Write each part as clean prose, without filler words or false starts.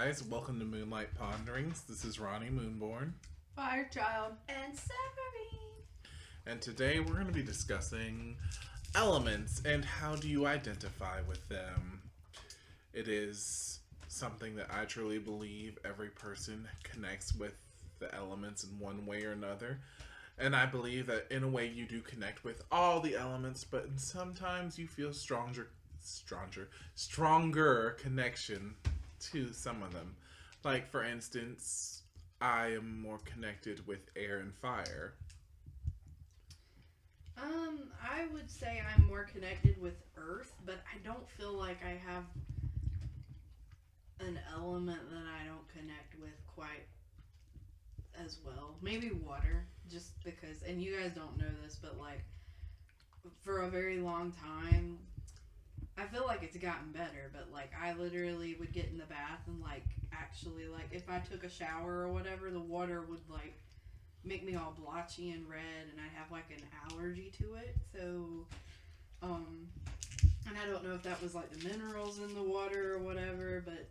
guys. Welcome to Moonlight Ponderings. This is Ronnie Moonborn. Firechild. And Severine. And today we're going to be discussing elements and how do you identify with them. It is something that I truly believe every person connects with the elements in one way or another. And I believe that in a way you do connect with all the elements, but sometimes you feel stronger connection to some of them. Like, for instance, I am more connected with air and fire. I would say I'm more connected with Earth, but I don't feel like I have an element that I don't connect with quite as well. Maybe water, just because, and you guys don't know this, but like, for a very long time, I feel like it's gotten better, but like, I literally would get in the bath and like, actually, like, if I took a shower or whatever, the water would like make me all blotchy and red, and I'd have like an allergy to it. So, and I don't know if that was like the minerals in the water or whatever, but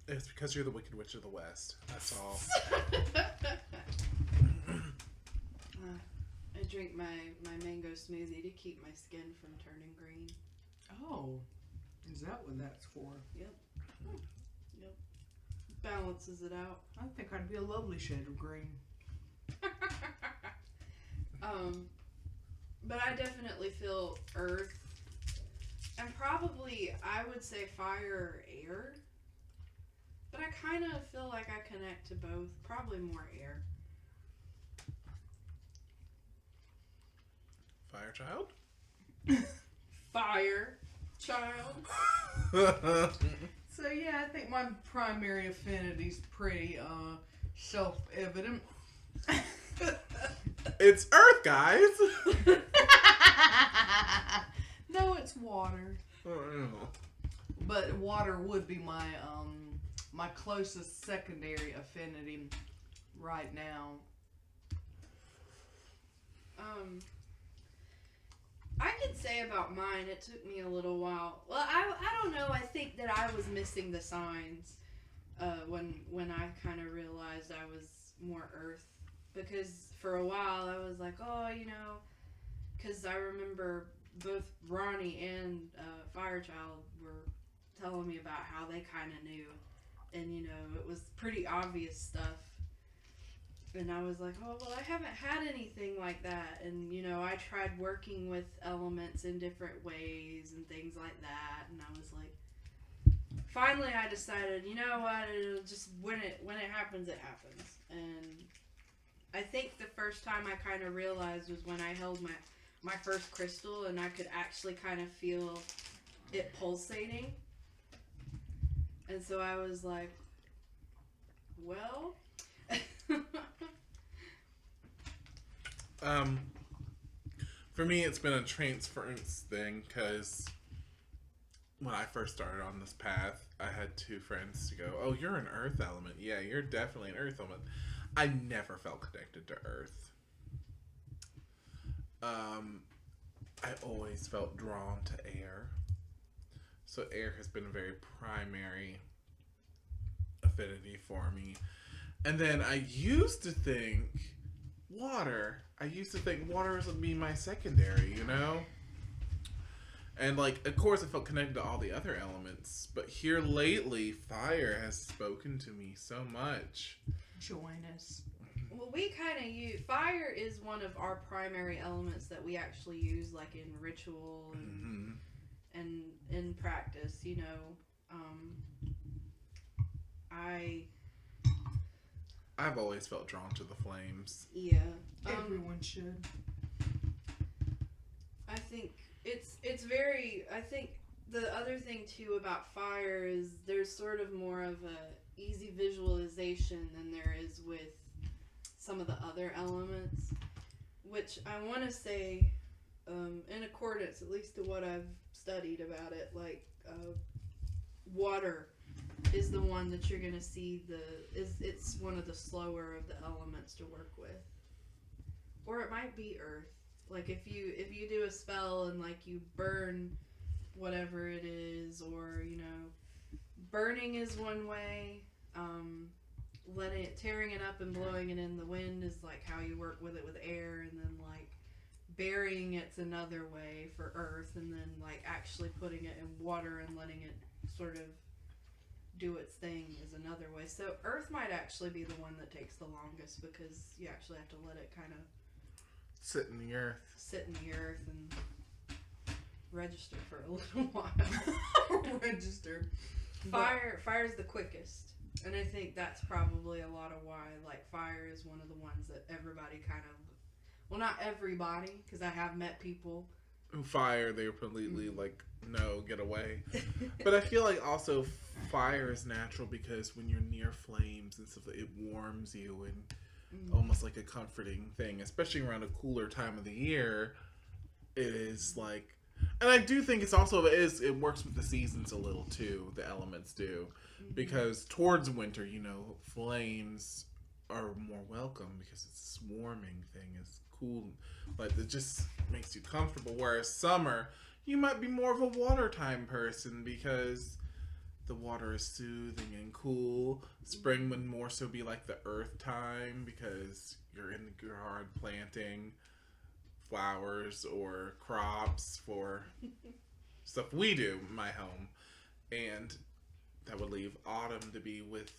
It's because you're the Wicked Witch of the West. That's all. I drink my mango smoothie to keep my skin from turning green. Oh, is that what that's for? Yep. Balances it out. I think I'd be a lovely shade of green. But I definitely feel earth, and probably I would say fire or air. But I kind of feel like I connect to both. Probably more air. Firechild? Fire child. So yeah, I think my primary affinity's pretty self-evident. It's Earth, guys! No, it's water. Oh, But water would be my my closest secondary affinity right now. I could say about mine, it took me a little while. Well, I don't know. I think that I was missing the signs when I kind of realized I was more earth. Because for a while I was like, oh, you know, because I remember both Ronnie and Firechild were telling me about how they kind of knew. And, you know, it was pretty obvious stuff. And I was like, oh, well, I haven't had anything like that. And, you know, I tried working with elements in different ways and things like that. And I was like, finally I decided, you know what, it'll just, when it happens, it happens. And I think the first time I kind of realized was when I held my first crystal and I could actually kind of feel it pulsating. And so I was like, well... For me, it's been a transference thing, because when I first started on this path, I had two friends to go, oh, you're an earth element. Yeah, you're definitely an earth element. I never felt connected to earth. I always felt drawn to air. So air has been a very primary affinity for me. And then I used to think water. I used to think water would be my secondary, you know? And, like, of course I felt connected to all the other elements. But here lately, fire has spoken to me so much. Join us. Well, we kind of use... Fire is one of our primary elements that we actually use, like, in ritual and in practice, you know. I've always felt drawn to the flames. Yeah. Everyone should. I think it's very... I think the other thing, too, about fire is there's sort of more of a easy visualization than there is with some of the other elements, which I want to say, in accordance, at least to what I've studied about it, like, water is the one that you're going to see it's one of the slower of the elements to work with. Or it might be earth. Like, if you do a spell and, like, you burn whatever it is, or, you know, burning is one way. Tearing it up and blowing it in the wind is like how you work with it with air, and then like burying it's another way for earth, and then like actually putting it in water and letting it sort of do its thing is another way. So earth might actually be the one that takes the longest, because you actually have to let it kind of sit in the earth and register for a little while. Register. Fire's the quickest. And I think that's probably a lot of why, like, fire is one of the ones that everybody kind of, well, not everybody, because I have met people who fire, they're completely like, no, get away. But I feel like also fire is natural because when you're near flames and stuff, it warms you and almost like a comforting thing, especially around a cooler time of the year. It is like, and I do think it's also, it works with the seasons a little too, the elements do. Because towards winter, you know, flames are more welcome because it's this warming thing. It's cool. But it just makes you comfortable. Whereas summer, you might be more of a water time person because the water is soothing and cool. Spring would more so be like the earth time because you're in the yard planting flowers or crops for stuff we do in my home. And that would leave autumn to be with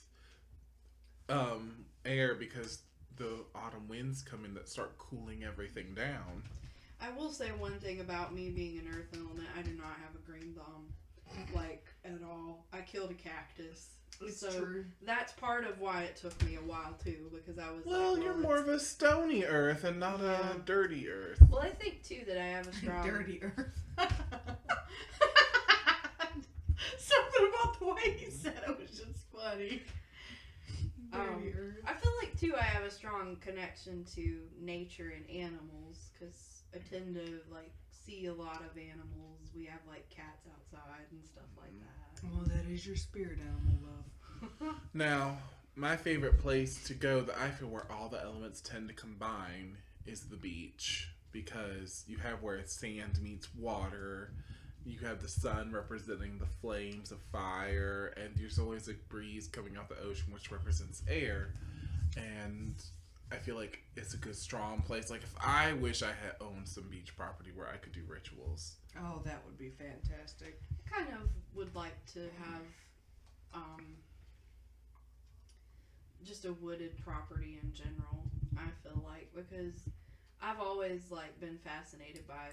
air because the autumn winds come in that start cooling everything down. I will say one thing about me being an earth element. I do not have a green thumb, like, at all. I killed a cactus. It's so true. That's part of why it took me a while too, because I was Well, like, you're more of a stony earth and not a dirty earth. Well, I think too that I have a strong Dirty earth. Something about the way you said it was just funny. Dirty earth. I feel like too I have a strong connection to nature and animals, because I tend to like see a lot of animals. We have like cats outside and stuff like that. Well, that is your spirit animal, love. Now, my favorite place to go that I feel where all the elements tend to combine is the beach, because you have where sand meets water. You have the sun representing the flames of fire, and there's always a breeze coming off the ocean, which represents air. And I feel like it's a good, strong place. Like, if I wish I had owned some beach property where I could do rituals. Oh, that would be fantastic. I kind of would like to have just a wooded property in general, I feel like, because I've always like been fascinated by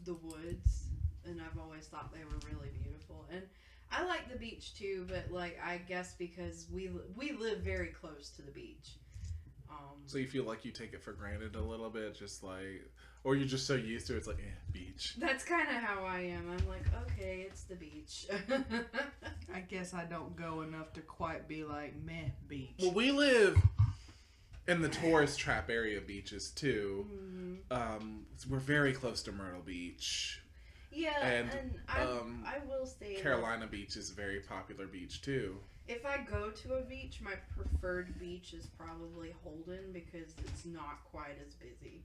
the woods, and I've always thought they were really beautiful. And I like the beach too, but like I guess because we live very close to the beach. So you feel like you take it for granted a little bit, just like, or you're just so used to it, it's like, beach. That's kind of how I am. I'm like, okay, it's the beach. I guess I don't go enough to quite be like, meh, beach. Well, we live in the tourist trap area beaches too. So we're very close to Myrtle Beach. Yeah, and I will say Carolina Beach is a very popular beach too. If I go to a beach, my preferred beach is probably Holden, because it's not quite as busy.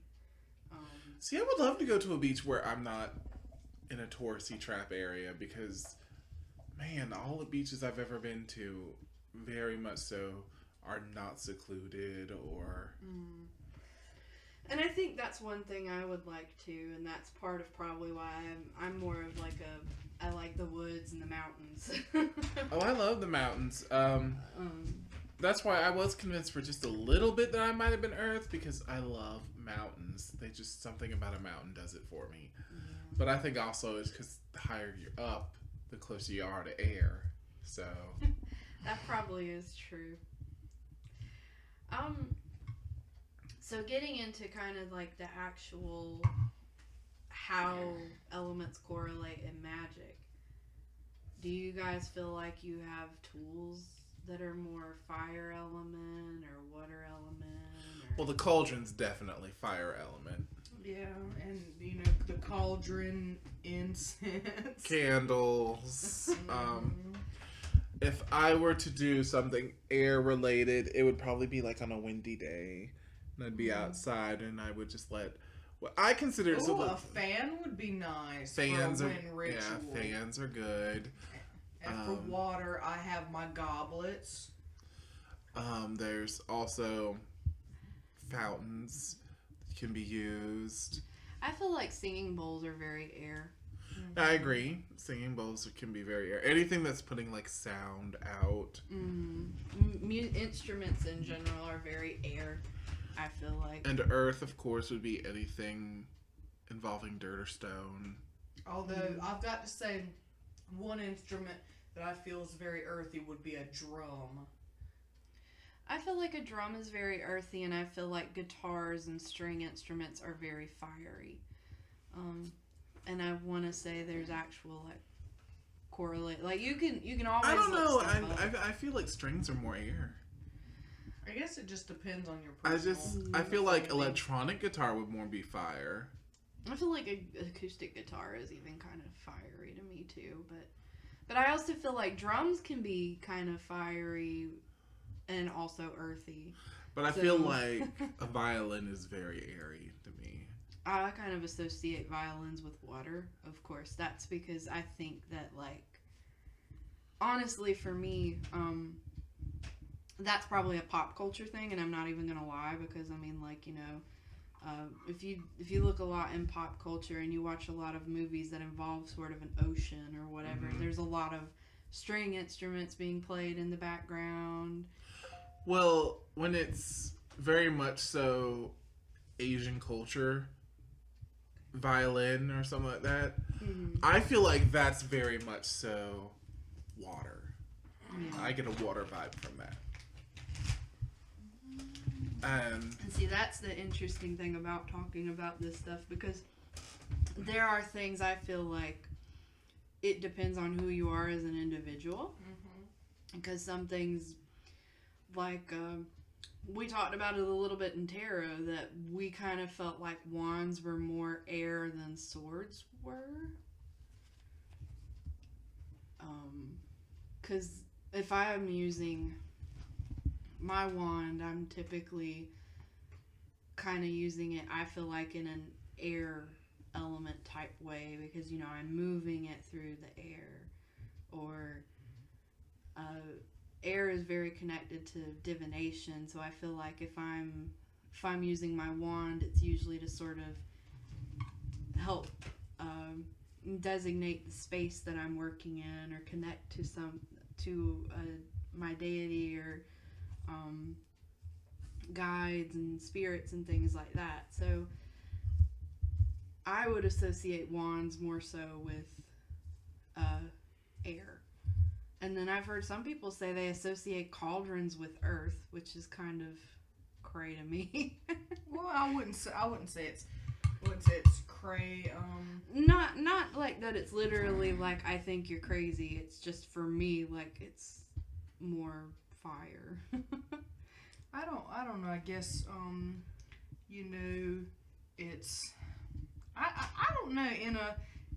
See, I would love to go to a beach where I'm not in a touristy trap area, because, man, all the beaches I've ever been to, very much so, are not secluded or... And I think that's one thing I would like to, and that's part of probably why I'm more of like I like the woods and the mountains. Oh, I love the mountains. That's why I was convinced for just a little bit that I might have been Earth, because I love mountains. They just, something about a mountain does it for me. Yeah. But I think also it's because the higher you're up, the closer you are to air. So that probably is true. So getting into kind of like the actual how elements correlate in magic, do you guys feel like you have tools that are more fire element or water element? Or... Well, the cauldron's definitely fire element. Yeah, and you know, the cauldron, incense, candles. If I were to do something air related, it would probably be like on a windy day. And I'd be outside, and I would just let what I consider. a fan would be nice. Fans for a are wind ritual. fans are good. And for water, I have my goblets. There's also fountains that can be used. I feel like singing bowls are very air. I agree. Singing bowls can be very air. Anything that's putting like sound out. Instruments in general are very air, I feel like. And earth, of course, would be anything involving dirt or stone. Although I've got to say, one instrument that I feel is very earthy would be a drum. I feel like a drum is very earthy, and I feel like guitars and string instruments are very fiery. And I want to say there's actual like correlate. Like you can always. I don't know. I I feel like strings are more air. I guess it just depends on your personal. I feel like electronic guitar would more be fire. I feel like acoustic guitar is even kind of fiery to me too, but I also feel like drums can be kind of fiery and also earthy. But I feel like a violin is very airy to me. I kind of associate violins with water, of course. That's because I think that, like, honestly, for me, that's probably a pop culture thing, and I'm not even gonna lie, because I mean, like, you know, if you look a lot in pop culture and you watch a lot of movies that involve sort of an ocean or whatever, there's a lot of string instruments being played in the background. Well, when it's very much so Asian culture, violin or something like that, I feel like that's very much so water. Yeah. I get a water vibe from that. And see, that's the interesting thing about talking about this stuff, because there are things I feel like it depends on who you are as an individual. Because some things, like, we talked about it a little bit in tarot, that we kind of felt like wands were more air than swords were. Because if I'm using my wand, I'm typically kind of using it, I feel like, in an air element type way, because, you know, I'm moving it through the air. Or air is very connected to divination, so I feel like if I'm using my wand, it's usually to sort of help designate the space that I'm working in, or connect to my deity, or guides and spirits and things like that. So I would associate wands more so with air. And then I've heard some people say they associate cauldrons with earth, which is kind of cray to me. Well, I wouldn't say it's cray. Not like that. It's literally like, I think you're crazy. It's just, for me, like, it's more fire. I don't know. I guess you know, it's I don't know,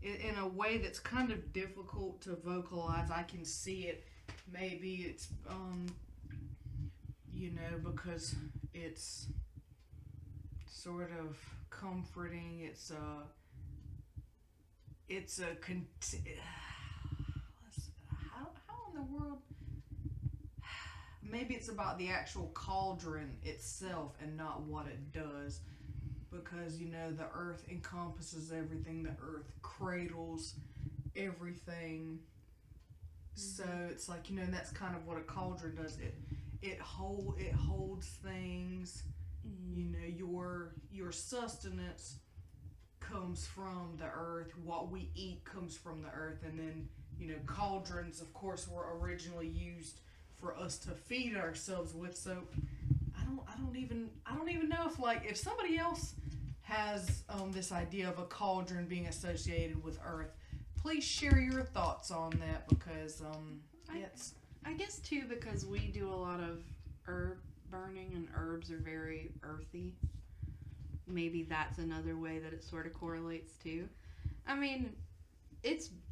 in a way that's kind of difficult to vocalize. I can see it. Maybe it's you know, because it's sort of comforting. It's how in the world. Maybe it's about the actual cauldron itself and not what it does. Because, you know, the earth encompasses everything. The earth cradles everything. So it's like, you know, and that's kind of what a cauldron does. It holds things. You know, your sustenance comes from the earth. What we eat comes from the earth. And then, you know, cauldrons, of course, were originally used for us to feed ourselves with. So I don't even know if somebody else has this idea of a cauldron being associated with earth. Please share your thoughts on that, because I guess too, because we do a lot of herb burning, and herbs are very earthy. Maybe that's another way that it sort of correlates too. I mean,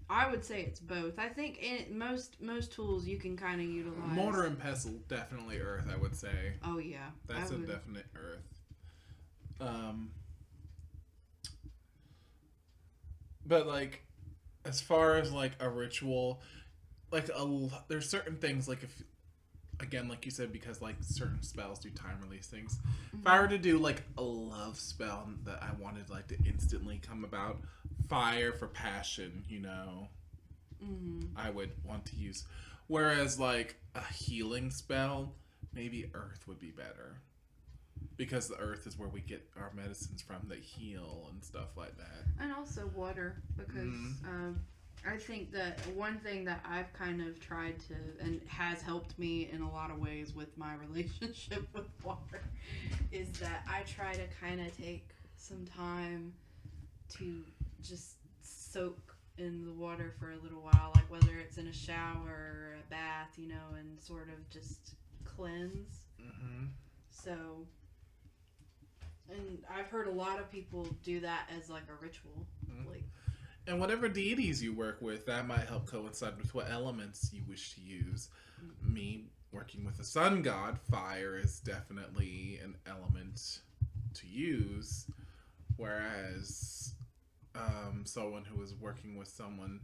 I would say it's both. I think most tools you can kind of utilize. Mortar and pestle, definitely earth, I would say. Oh yeah, that's a definite earth. But like, as far as like a ritual, like there's certain things like if again like you said because like certain spells do time release things. If I were to do like a love spell that I wanted like to instantly come about, fire for passion, you know, I would want to use. Whereas like a healing spell, maybe earth would be better. Because the earth is where we get our medicines from that heal and stuff like that. And also water, because I think that one thing that I've kind of tried to, and has helped me in a lot of ways with my relationship with water, is that I try to kind of take some time to just soak in the water for a little while, like whether it's in a shower or a bath, you know, and sort of just cleanse. So, and I've heard a lot of people do that as like a ritual, like. And whatever deities you work with, that might help coincide with what elements you wish to use. Me working with the sun god, fire is definitely an element to use. Whereas someone who was working with someone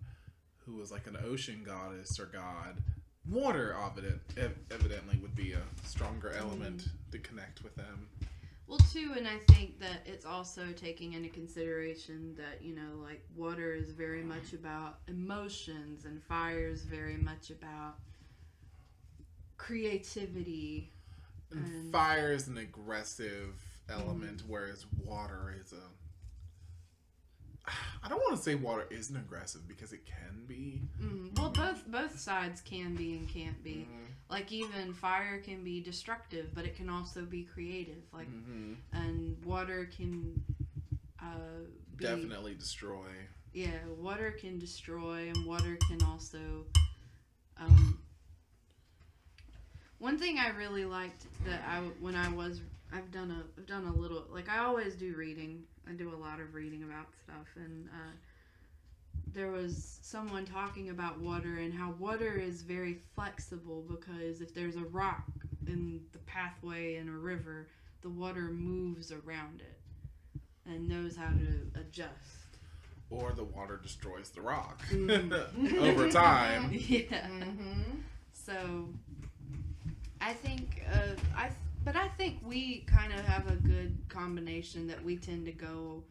who was like an ocean goddess or god, water evidently would be a stronger element to connect with them. Well, too, and I think that it's also taking into consideration that, you know, like, water is very much about emotions, and fire is very much about creativity. And fire is an aggressive element, whereas water is a... I don't want to say water isn't aggressive, because it can be. Well, both sides can be and can't be. Like, even fire can be destructive, but it can also be creative. Like, and water can definitely destroy. Yeah, water can destroy, and water can also. One thing I really liked that I've done a little, like, I always do reading. I do a lot of reading about stuff, and there was someone talking about water and how water is very flexible, because if there's a rock in the pathway in a river, the water moves around it and knows how to adjust. Or the water destroys the rock over time. Yeah. So I think but I think we kind of have a good combination that we tend to go.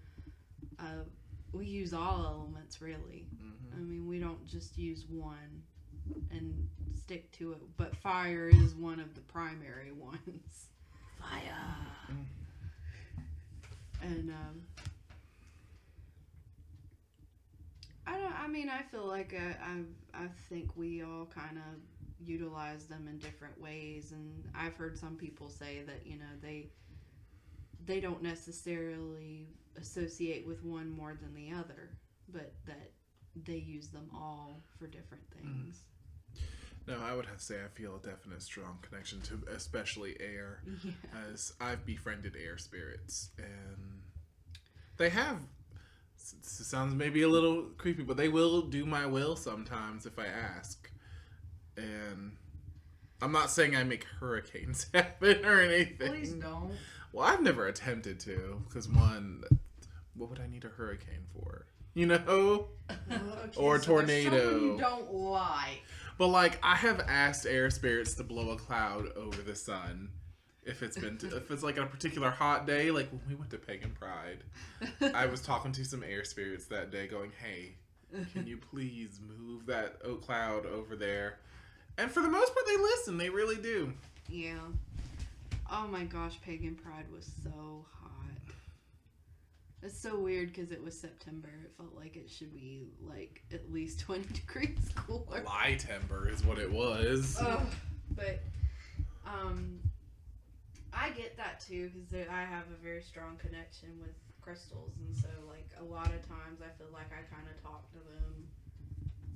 We use all elements, really. I mean, we don't just use one and stick to it. But fire is one of the primary ones. Fire. And I feel like I think we all kind of utilize them in different ways, and I've heard some people say that, you know, they don't necessarily associate with one more than the other, but that they use them all for different things. No, I would have to say I feel a definite strong connection to especially air, as I've befriended air spirits, and they have, it sounds maybe a little creepy, but they will do my will sometimes if I ask. And I'm not saying I make hurricanes happen or anything. Please don't. Well, I've never attempted to, because one, what would I need a hurricane for? You know? Or a tornado. You don't like. But like, I have asked air spirits to blow a cloud over the sun. If it's like a particular hot day, like when we went to Pagan Pride, I was talking to some air spirits that day going, hey, can you please move that cloud over there? And for the most part, they listen. They really do. Yeah. Oh my gosh, Pagan Pride was so hot. It's so weird because it was September. It felt like it should be like at least 20 degrees cooler. Lie-tember is what it was. But I get that too, because I have a very strong connection with crystals, and so like a lot of times I feel like I kind of talk to them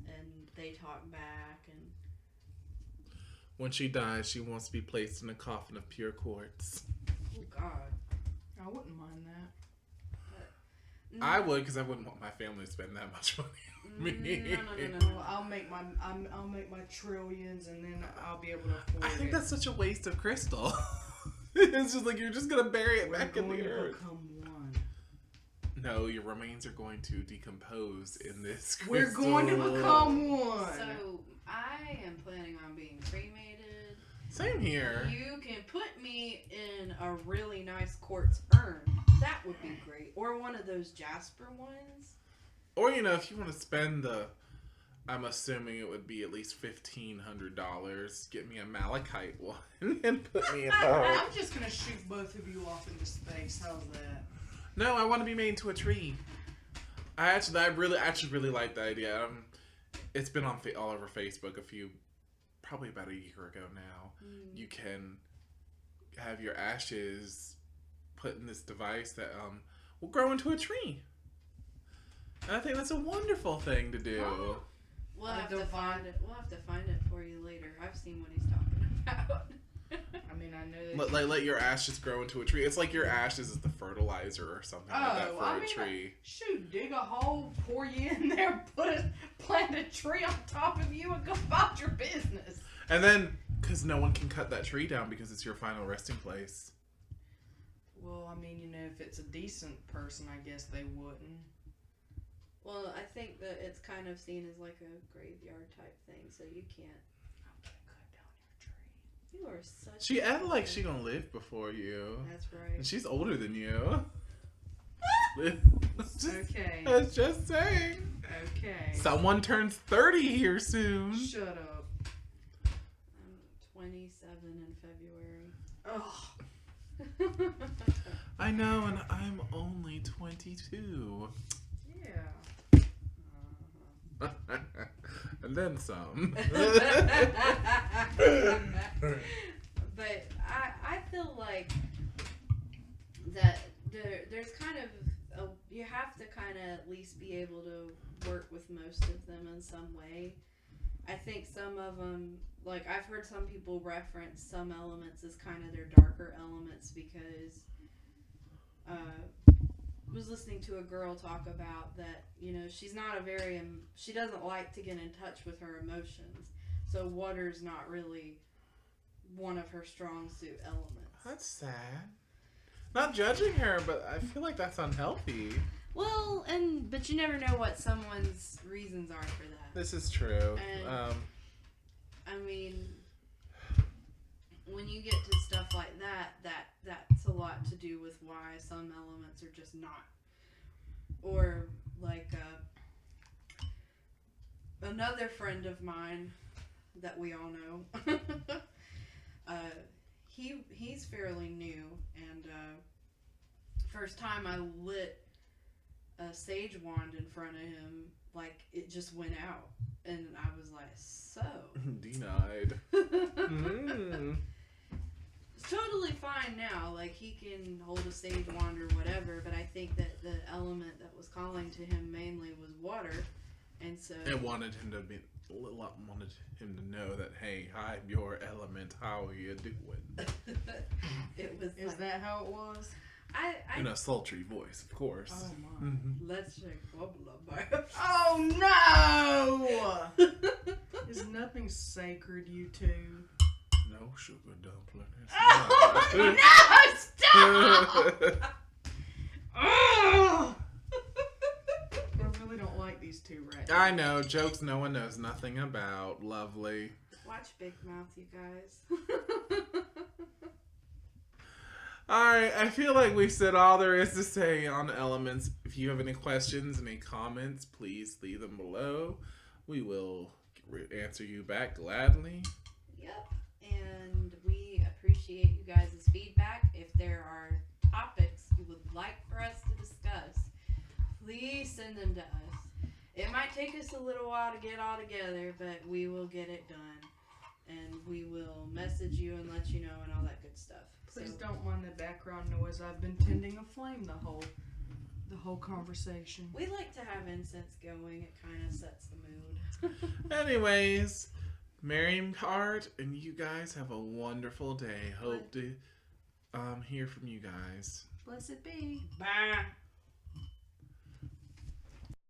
and they talk back. And when she dies, she wants to be placed in a coffin of pure quartz. Oh God, I wouldn't mind that. No. I would, because I wouldn't want my family to spend that much money on me. No. I'll make my trillions, and then I'll be able to afford it. I think that's such a waste of crystal. It's just like you're just gonna bury it back in the earth. Become one. No, your remains are going to decompose in this crystal. We're going to become one. So I am planning on being cremated. Same here. You can put me in a really nice quartz urn. That would be great. Or one of those Jasper ones. Or, if you want to spend I'm assuming it would be at least $1,500. Get me a malachite one and put me in the I'm just going to shoot both of you off into space. How's that? No, I want to be made into a tree. I really like the idea. It's been on all over Facebook probably about a year ago now. You can have your ashes put in this device that will grow into a tree. And I think that's a wonderful thing to do. We'll have to find it. We'll have to find it for you later. I've seen what he's talking about. I mean, I know that. Let your ashes grow into a tree. It's like your ashes is the fertilizer or something like that for a tree. Shoot, dig a hole, pour you in there, plant a tree on top of you, and go about your business. And then, because no one can cut that tree down because it's your final resting place. Well, I mean, if it's a decent person, I guess they wouldn't. Well, I think that it's kind of seen as like a graveyard type thing, so you can't. Cut down your tree. You are such. She acted like she gonna live before you. That's right. And she's older than you. Okay. I was just saying. Okay. Someone turns 30 here soon. Shut up. I'm 27 in February. Ugh. I know, and I'm only 22. Yeah. And then some. But I feel like that there's kind of you have to kind of at least be able to work with most of them in some way. I think some of them, like I've heard some people reference some elements as kind of their darker elements because I was listening to a girl talk about that, she's not she doesn't like to get in touch with her emotions. So water's not really one of her strong suit elements. That's sad. Not judging her, but I feel like that's unhealthy. Well, but you never know what someone's reasons are for that. This is true. And, I mean, when you get to stuff like that's a lot to do with why some elements are just not. Or like another friend of mine that we all know, he's fairly new, and first time I lit a sage wand in front of him, like it just went out, and I was like, so denied. It's totally fine now. Like he can hold a sage wand or whatever, but I think that the element that was calling to him mainly was water, and so it wanted him to know that, hey, I'm your element. How are you doing? it was. Is that how it was? In a sultry voice, of course. Oh my. Mm-hmm. Let's check bubble. Oh no! Is nothing sacred, you two? No sugar dumplings. Oh no! Stop! Oh! I really don't like these two right now. I know, jokes no one knows nothing about. Lovely. Watch Big Mouth, you guys. Alright, I feel like we said all there is to say on elements. If you have any questions, any comments, please leave them below. We will answer you back gladly. Yep, and we appreciate you guys' feedback. If there are topics you would like for us to discuss, please send them to us. It might take us a little while to get all together, but we will get it done. And we will message you and let you know and all that good stuff. Please don't mind the background noise. I've been tending a flame the whole conversation. We like to have incense going. It kind of sets the mood. Anyways, Merry Heart, and you guys have a wonderful day. Hope to hear from you guys. Blessed be. Bye.